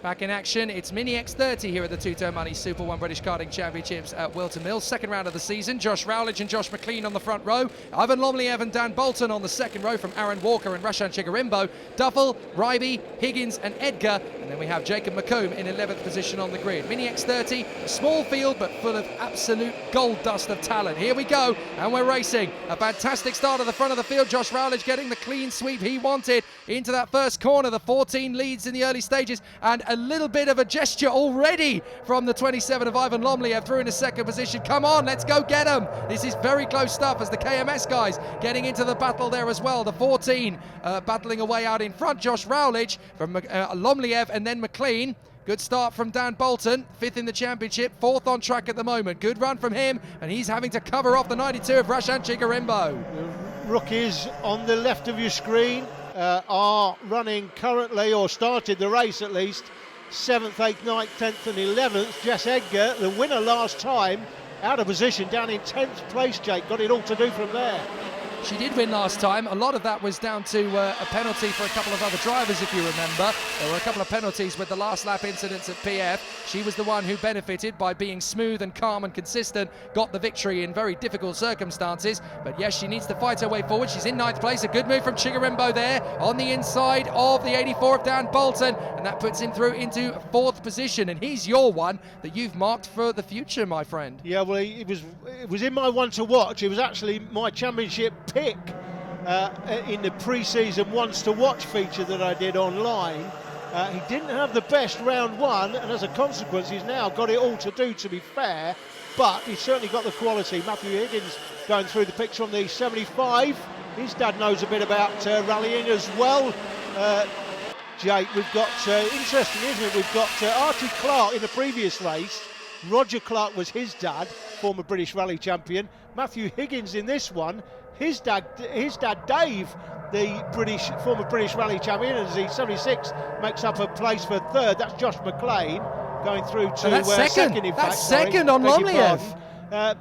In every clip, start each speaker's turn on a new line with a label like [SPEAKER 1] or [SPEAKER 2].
[SPEAKER 1] Back in action, it's Mini X30 here at the Two-Tone Money Super 1 British Karting Championships at Whilton Mill. Second round of the season. Josh Rowledge and Josh McLean on the front row. Ivan Lomliev and Dan Bolton on the second row from Aaron Walker and Rashan Chigarimbo. Duffel, Ryby, Higgins and Edgar. And then we have Jacob McComb in 11th position on the grid. Mini X30, a small field but full of absolute gold dust of talent. Here we go, and we're racing. A fantastic start at the front of the field. Josh Rowledge getting the clean sweep he wanted into that first corner. The 14 leads in the early stages, and a little bit of a gesture already from the 27 of Ivan Lomliev through into second position. Come on, let's go get them. This is very close stuff as the KMS guys getting into the battle there as well. The 14 battling away out in front. Josh Rowledge from Lomliev and then McLean. Good start from Dan Bolton, 5th in the championship, 4th on track at the moment. Good run from him, and he's having to cover off the 92 of Rashan Chigarimbo.
[SPEAKER 2] The rookies on the left of your screen are running currently, or started the race at least, 7th, 8th, 9th, 10th and 11th. Jess Edgar, the winner last time, out of position down in 10th place. Jake, got it all to do from there.
[SPEAKER 1] She did win last time. A lot of that was down to a penalty for a couple of other drivers, if you remember. There were a couple of penalties with the last lap incidents at PF. She was the one who benefited by being smooth and calm and consistent, got the victory in very difficult circumstances. But yes, she needs to fight her way forward. She's in 9th place. A good move from Chigarimbo there on the inside of the 84 of Dan Bolton, and that puts him through into 4th position. And he's your one that you've marked for the future, my friend.
[SPEAKER 2] Yeah, well, it was in my one to watch. It was actually my championship pick in the pre-season ones to watch feature that I did online. He didn't have the best round one, and as a consequence he's now got it all to do, to be fair, but he's certainly got the quality. Matthew Higgins going through the picture on the 75. His dad knows a bit about rallying as well. Jake, we've got, interesting isn't it, we've got Archie Clark in the previous race. Roger Clark was his dad, former British rally champion. Matthew Higgins in this one, his dad Dave, the former British rally champion, as the 76 makes up a place for 3rd. That's Josh McLean going through to second. In fact,
[SPEAKER 1] second on Lomliev.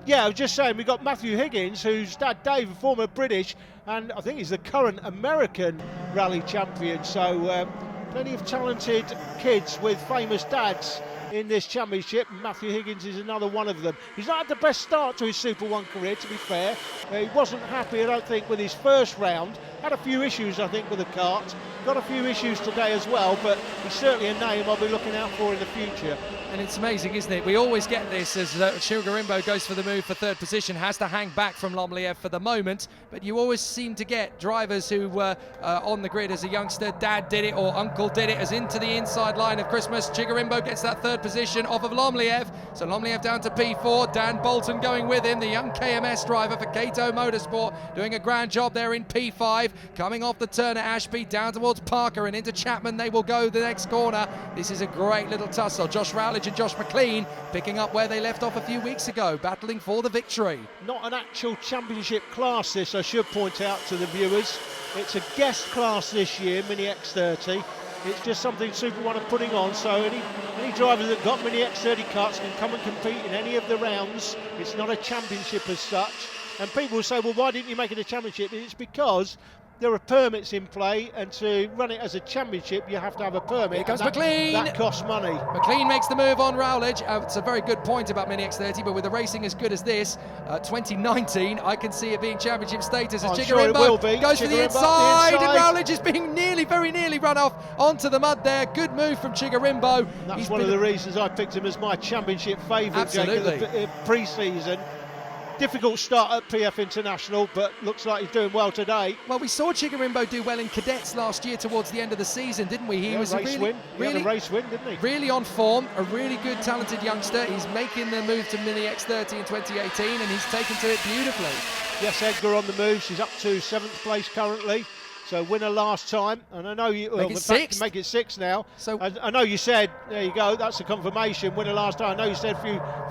[SPEAKER 2] Yeah, I was just saying, we've got Matthew Higgins, whose dad Dave, a former British, and I think he's the current American rally champion. So plenty of talented kids with famous dads in this championship. Matthew Higgins is another one of them. He's not had the best start to his Super 1 career, to be fair. He wasn't happy, I don't think, with his first round. Had a few issues, I think, with the kart. Got a few issues today as well, but he's certainly a name I'll be looking out for in the future.
[SPEAKER 1] And it's amazing, isn't it? We always get this as Chigarimbo goes for the move for 3rd position, has to hang back from Lomliev for the moment, but you always seem to get drivers who were on the grid as a youngster. Dad did it, or uncle did it, as into the inside line of Christmas. Chigarimbo gets that 3rd position off of Lomliev, so Lomliev down to P4. Dan Bolton going with him, the young KMS driver for Cato Motorsport, doing a grand job there in P5, coming off the turn at Ashby, down towards Parker and into Chapman. They will go the next corner. This is a great little tussle. Josh Rowledge and Josh McLean picking up where they left off a few weeks ago, battling for the victory.
[SPEAKER 2] Not an actual championship class this, I should point out to the viewers. It's a guest class this year, Mini X30. It's just something Super 1 are putting on, so any drivers that got Mini X30 karts can come and compete in any of the rounds. It's not a championship as such. And people will say, well, why didn't you make it a championship? It's because there are permits in play, and to run it as a championship you have to have a permit.
[SPEAKER 1] Here comes McLean.
[SPEAKER 2] That costs money.
[SPEAKER 1] McLean makes the move on Rowledge. It's a very good point about Mini X30, but with the racing as good as this, 2019, I can see it being championship status as Chigarimbo goes for the inside, and Rowledge is being very nearly run off onto the mud there. Good move from Chigarimbo.
[SPEAKER 2] That's one of the reasons I picked him as my championship favourite, Jake, in the pre-season. Difficult start at PF International, but looks like he's doing well today.
[SPEAKER 1] Well, we saw Chigarimbo do well in cadets last year towards the end of the season, didn't we? He was
[SPEAKER 2] a race win, didn't he?
[SPEAKER 1] Really on form, a really good, talented youngster. He's making the move to Mini X30 in 2018, and he's taken to it beautifully.
[SPEAKER 2] Yes, Edgar on the move. She's up to 7th place currently. So winner last time, and I know you
[SPEAKER 1] make it 6.
[SPEAKER 2] Make it 6 now. So I know you said, there you go, that's a confirmation. Winner last time. I know you said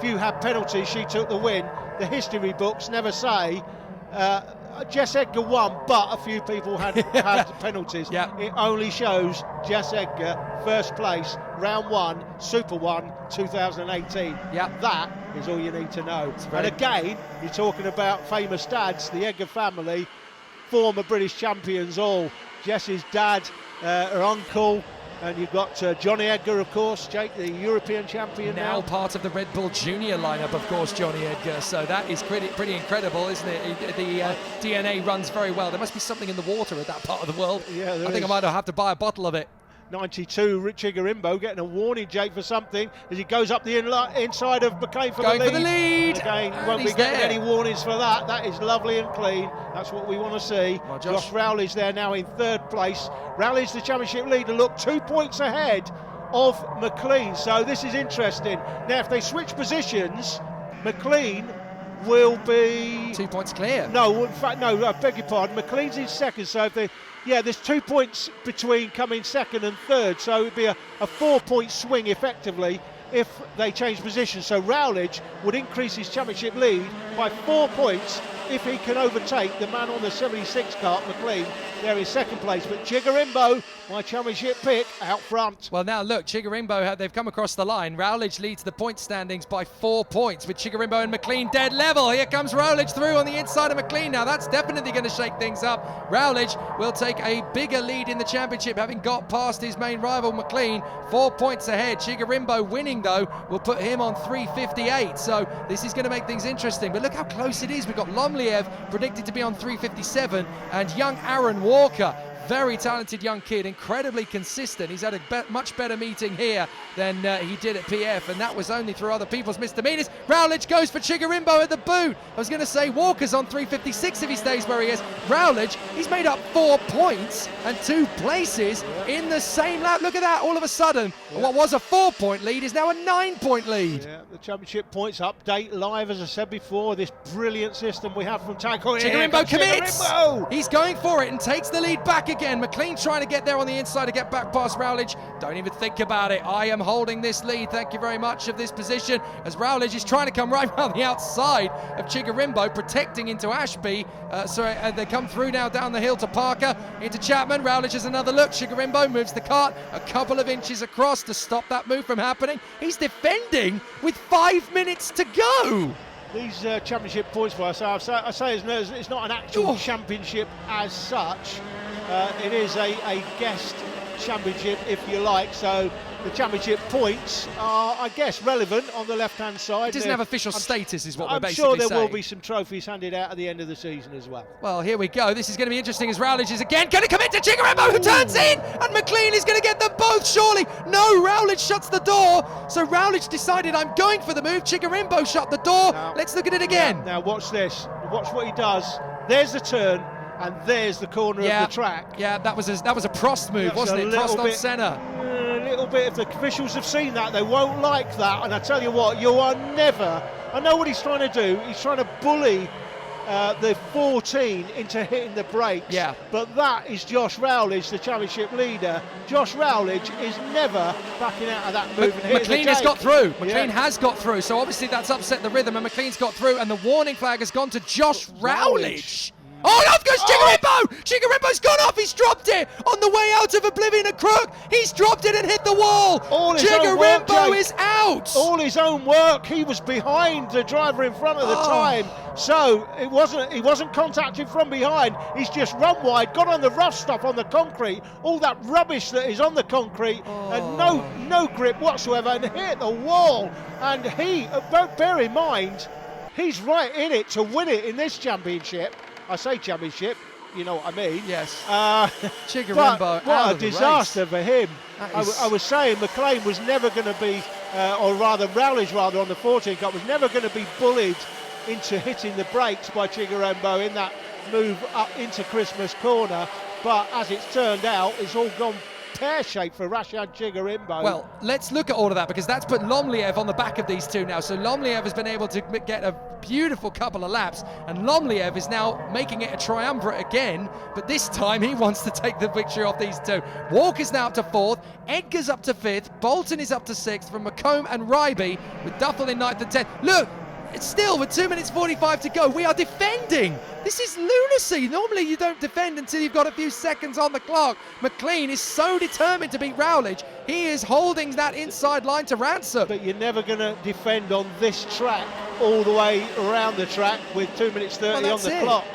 [SPEAKER 2] few had penalties. She took the win. The history books never say. Jess Edgar won, but a few people had penalties.
[SPEAKER 1] Yeah.
[SPEAKER 2] It only shows Jess Edgar first place, round 1, Super 1, 2018.
[SPEAKER 1] Yeah.
[SPEAKER 2] That is all you need to know. And again, you're talking about famous dads, the Edgar family, former British champions all. Jess's dad, her uncle, and you've got Johnny Edgar, of course, Jake, the European champion
[SPEAKER 1] now part of the Red Bull Junior lineup, of course, Johnny Edgar. So that is pretty incredible, isn't it? The DNA runs very well. There must be something in the water at that part of the world.
[SPEAKER 2] Yeah,
[SPEAKER 1] I think I might have to buy a bottle of it.
[SPEAKER 2] 92, Chigarimbo getting a warning, Jake, for something as he goes up the inside of McLean for the lead.
[SPEAKER 1] Going for the lead.
[SPEAKER 2] Again,
[SPEAKER 1] And
[SPEAKER 2] won't be
[SPEAKER 1] he's
[SPEAKER 2] getting
[SPEAKER 1] there.
[SPEAKER 2] any warnings for that. That is lovely and clean. That's what we want to see.
[SPEAKER 1] Well,
[SPEAKER 2] Josh Rowley's there now in third place. Rowley's the championship leader. Look, 2 points ahead of McLean. So this is interesting. Now, if they switch positions, McLean will be
[SPEAKER 1] 2 points clear.
[SPEAKER 2] No, in fact, no, I beg your pardon. McLean's in second, so if they, there's 2 points between coming second and third, so it'd be a 4-point swing effectively if they change positions. So Rowledge would increase his championship lead by 4 points if he can overtake the man on the 76 kart, McLean. There in second place, but Chigarimbo, my championship pick, out front.
[SPEAKER 1] Well, now look, Chigarimbo, they've come across the line. Rowledge leads the point standings by 4 points with Chigarimbo and McLean dead level. Here comes Rowledge through on the inside of McLean. Now that's definitely going to shake things up. Rowledge will take a bigger lead in the championship, having got past his main rival McLean. 4 points ahead. Chigarimbo winning, though, will put him on 358. So this is going to make things interesting. But look how close it is. We've got Lomliev predicted to be on 357 and young Aaron Walker, very talented young kid, incredibly consistent. He's had a much better meeting here than he did at PF, and that was only through other people's misdemeanors. Rowledge goes for Chigarimbo at the boot. I was going to say Walker's on 356 if he stays where he is. Rowledge, he's made up 4 points and 2 places in the same lap. Look at that, all of a sudden, what was a 4-point lead is now a 9-point lead.
[SPEAKER 2] Yeah, the championship points update live, as I said before, this brilliant system we have from Taco.
[SPEAKER 1] Chigarimbo commits! He's going for it and takes the lead back again. McLean trying to get there on the inside to get back past Rowledge. Don't even think about it. I am holding this lead, thank you very much, of this position, as Rowledge is trying to come right around the outside of Chigarimbo, protecting into Ashby. They come through now down the hill to Parker, into Chapman. Rowledge has another look. Chigarimbo moves the kart a couple of inches across to stop that move from happening. He's defending with 5 minutes to go.
[SPEAKER 2] These championship points, I say it's not an actual championship as such. It is a guest championship, if you like. So the championship points are, I guess, relevant on the left-hand side.
[SPEAKER 1] It doesn't have official status, is what we're basically
[SPEAKER 2] saying. I'm sure there
[SPEAKER 1] saying.
[SPEAKER 2] will be some trophies handed out at the end of the season as well.
[SPEAKER 1] Well, here we go. This is going to be interesting as Rowledge is again going to commit to Chigarimbo, who turns in, and McLean is going to get them both, surely. No, Rowledge shuts the door. So Rowledge decided, I'm going for the move. Chigarimbo shut the door. Now, let's look at it again.
[SPEAKER 2] Now watch this. Watch what he does. There's the turn, and there's the corner of the track.
[SPEAKER 1] Yeah, that was a Prost move, wasn't it? Prost on Senna.
[SPEAKER 2] A little bit. If the officials have seen that, they won't like that. And I tell you what, you are never. I know what he's trying to do. He's trying to bully the 14 into hitting the brakes.
[SPEAKER 1] Yeah.
[SPEAKER 2] But that is Josh Rowledge, the championship leader. Josh Rowledge is never backing out of that move.
[SPEAKER 1] McLean has got through. McLean has got through. So obviously that's upset the rhythm, and McLean's got through. And the warning flag has gone to Josh Rowledge. Oh, off goes Chigarimbo! Chigarimbo's gone off, he's dropped it on the way out of Oblivion and Crook. He's dropped it and hit the wall. Chigarimbo is out.
[SPEAKER 2] All his own work. He was behind the driver in front at the time, so he wasn't contacted from behind. He's just run wide, got on the rough stuff on the concrete, all that rubbish that is on the concrete, and no grip whatsoever, and hit the wall. And he, bear in mind, he's right in it to win it in this championship. I say championship, you know what I mean.
[SPEAKER 1] Yes.
[SPEAKER 2] Chigarimbo, what a disaster for him. I was saying McLean was never going to be, or rather Rowledge on the 14 Cup was never going to be bullied into hitting the brakes by Chigarimbo in that move up into Christmas corner. But as it's turned out, it's all gone pear-shaped for Rashad Chigarimbo.
[SPEAKER 1] Well, let's look at all of that, because that's put Lomliev on the back of these two now. So Lomliev has been able to get a beautiful couple of laps, and Lomliev is now making it a triumvirate again, but this time he wants to take the victory off these two. Walker's now up to 4th, Edgar's up to 5th, Bolton is up to 6th from Macomb and Ryby, with Duffel in 9th and 10th. Look, still, with 2 minutes 45 to go, we are defending. This is lunacy. Normally you don't defend until you've got a few seconds on the clock. McLean is so determined to beat Rowledge. He is holding that inside line to ransom.
[SPEAKER 2] But you're never going to defend on this track all the way around the track with 2 minutes 30 on the clock.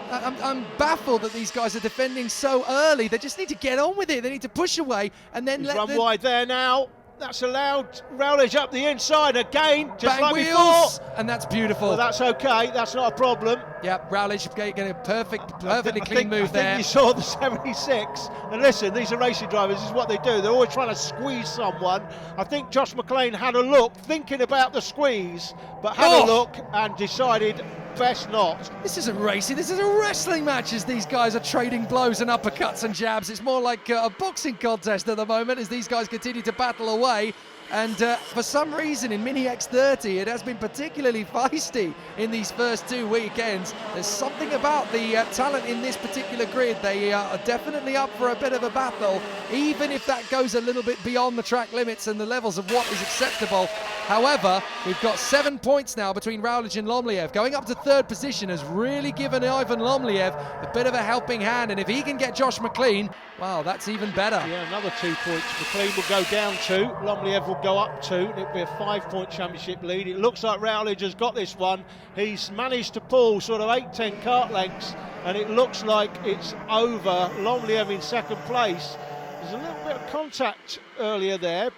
[SPEAKER 1] I'm baffled that these guys are defending so early. They just need to get on with it. They need to push away and then
[SPEAKER 2] He's run wide there now. That's allowed Rowledge up the inside again, just like
[SPEAKER 1] wheels,
[SPEAKER 2] before.
[SPEAKER 1] And that's beautiful.
[SPEAKER 2] Well, that's okay. That's not a problem.
[SPEAKER 1] Yep, Rowledge getting a perfectly clean move there.
[SPEAKER 2] I think you saw the 76. And listen, these are racing drivers. This is what they do. They're always trying to squeeze someone. I think Josh McLean had a look, thinking about the squeeze, but had a look and decided best not.
[SPEAKER 1] This isn't racing, this is a wrestling match as these guys are trading blows and uppercuts and jabs. It's more like a boxing contest at the moment as these guys continue to battle away. And for some reason in Mini X30 it has been particularly feisty in these first 2 weekends. There's something about the talent in this particular grid. They are definitely up for a bit of a battle, even if that goes a little bit beyond the track limits and the levels of what is acceptable. However, we've got 7 points now between Rowledge and Lomliev. Going up to third position has really given Ivan Lomliev a bit of a helping hand, and if he can get Josh McLean, wow, that's even better.
[SPEAKER 2] Yeah, another 2 points. McLean will go down 2, Lomliev will go up 2, and it'll be a 5-point championship lead. It looks like Rowledge has got this one. He's managed to pull sort of 8-10 kart lengths, and it looks like it's over. Lomliev in second place. There's a little bit of contact earlier there.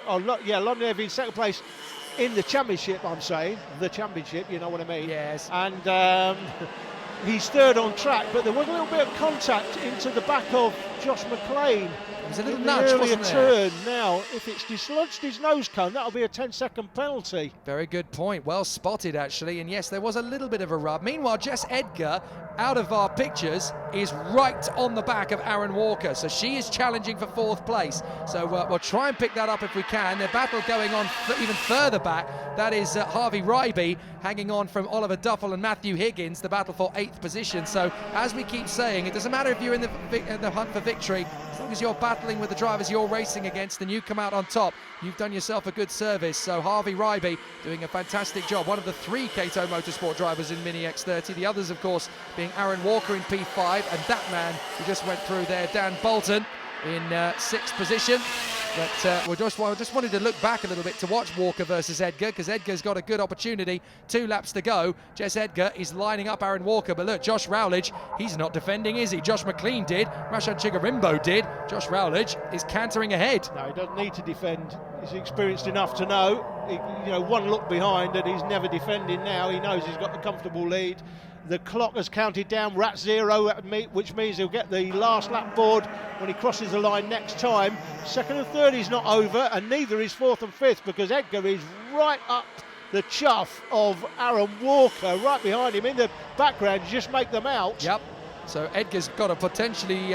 [SPEAKER 2] Lomliev in second place in the championship, I'm saying. The championship, you know what I mean?
[SPEAKER 1] Yes.
[SPEAKER 2] And he's third on track, but there was a little bit of contact into the back of Josh McLean.
[SPEAKER 1] It was a little nudge, wasn't there?
[SPEAKER 2] Turn. Now, if it's dislodged his nose cone, that'll be a 10-second penalty.
[SPEAKER 1] Very good point. Well spotted, actually. And yes, there was a little bit of a rub. Meanwhile, Jess Edgar, out of our pictures, is right on the back of Aaron Walker. So she is challenging for 4th place. So we'll try and pick that up if we can. Their battle going on even further back. That is Harvey Ryby hanging on from Oliver Duffel and Matthew Higgins, the battle for 8th position. So as we keep saying, it doesn't matter if you're in the hunt for victory, as long as you're battling with the drivers you're racing against and you come out on top, you've done yourself a good service. So Harvey Ryby doing a fantastic job. One of the 3 Kato Motorsport drivers in Mini X30. The others, of course, being Aaron Walker in P5 and that man who just went through there, Dan Bolton, in 6th position. But we just wanted to look back a little bit to watch Walker versus Edgar, because Edgar's got a good opportunity. 2 laps to go. Jess Edgar is lining up Aaron Walker, but look, Josh Rowledge, he's not defending, is he? Josh McLean did, Rashad Chigarimbo did. Josh Rowledge is cantering ahead.
[SPEAKER 2] No, he doesn't need to defend. He's experienced enough to know, one look behind and he's never defending now. He knows he's got a comfortable lead. The clock has counted down, we're at 0, which means he'll get the last lap board when he crosses the line next time. 2nd and 3rd is not over, and neither is 4th and 5th, because Edgar is right up the chuff of Aaron Walker, right behind him in the background. You just make them out.
[SPEAKER 1] Yep, so Edgar's got a potentially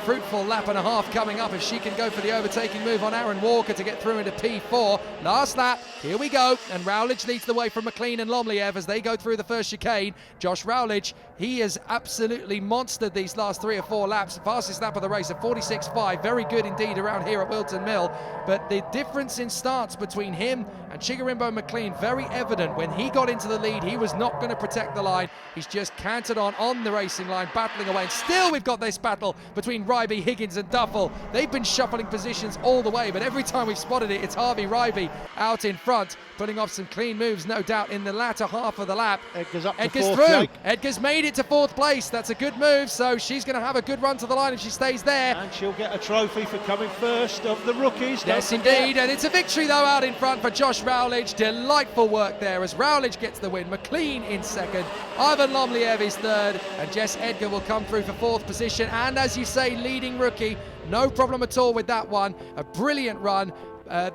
[SPEAKER 1] fruitful lap and a half coming up if she can go for the overtaking move on Aaron Walker to get through into P4. Last lap, here we go, and Rowledge leads the way from McLean and Lomliev as they go through the first chicane. Josh Rowledge, he has absolutely monstered these last 3 or 4 laps. Fastest lap of the race at 46.5, very good indeed around here at Whilton Mill. But the difference in starts between him and Chigarimbo McLean, very evident. When he got into the lead, he was not going to protect the line. He's just cantered on the racing line, battling away. And still we've got this battle between Ryby, Higgins and Duffel. They've been shuffling positions all the way, but every time we've spotted it, it's Harvey Ryby out in front, putting off some clean moves, no doubt, in the latter half of the lap.
[SPEAKER 2] Edgar's up to
[SPEAKER 1] Edgar's
[SPEAKER 2] 4th,
[SPEAKER 1] through.
[SPEAKER 2] Jake.
[SPEAKER 1] Edgar's made it to 4th place. That's a good move, so she's going to have a good run to the line if she stays there.
[SPEAKER 2] And she'll get a trophy for coming first of the rookies.
[SPEAKER 1] Yes, indeed, and it's a victory, though, out in front for Josh Rowledge. Delightful work there as Rowledge gets the win. McLean in 2nd, Ivan Lomliev is 3rd, and Jess Edgar will come through for 4th position. And as you say, leading rookie, no problem at all with that one. A brilliant run.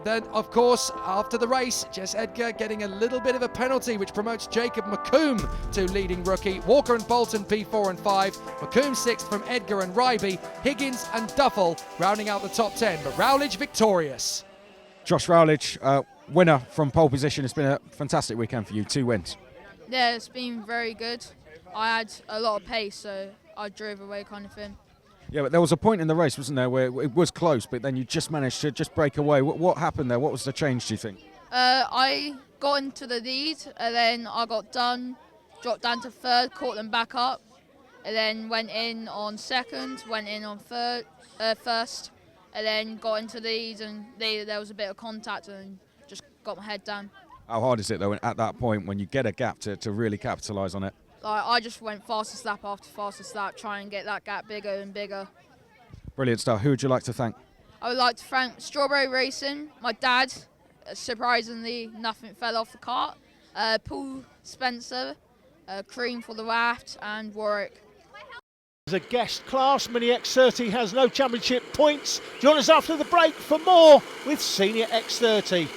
[SPEAKER 1] Then, of course, after the race, Jess Edgar getting a little bit of a penalty, which promotes Jacob McComb to leading rookie. Walker and Bolton P4 and 5. McComb 6th from Edgar and Ryby. Higgins and Duffel rounding out the top 10. But Rowledge victorious.
[SPEAKER 3] Josh Rowledge, winner from pole position. It's been a fantastic weekend for you. 2 wins.
[SPEAKER 4] Yeah, it's been very good. I had a lot of pace, so I drove away kind of thing.
[SPEAKER 3] Yeah, but there was a point in the race, wasn't there, where it was close, but then you just managed to just break away. What happened there? What was the change, do you think?
[SPEAKER 4] I got into the lead, and then I got done, dropped down to third, caught them back up, and then went in on second, went in on first, and then got into the lead, and there was a bit of contact, and just got my head down.
[SPEAKER 3] How hard is it though at that point when you get a gap to really capitalise on it?
[SPEAKER 4] Like, I just went fastest lap after fastest lap, trying to get that gap bigger and bigger.
[SPEAKER 3] Brilliant stuff. Who would you like to thank?
[SPEAKER 4] I would like to thank Strawberry Racing, my dad, surprisingly nothing fell off the cart, Paul Spencer, Cream for the raft, and Warwick.
[SPEAKER 2] As a guest class, Mini X30 has no championship points. Join us after the break for more with Senior X30.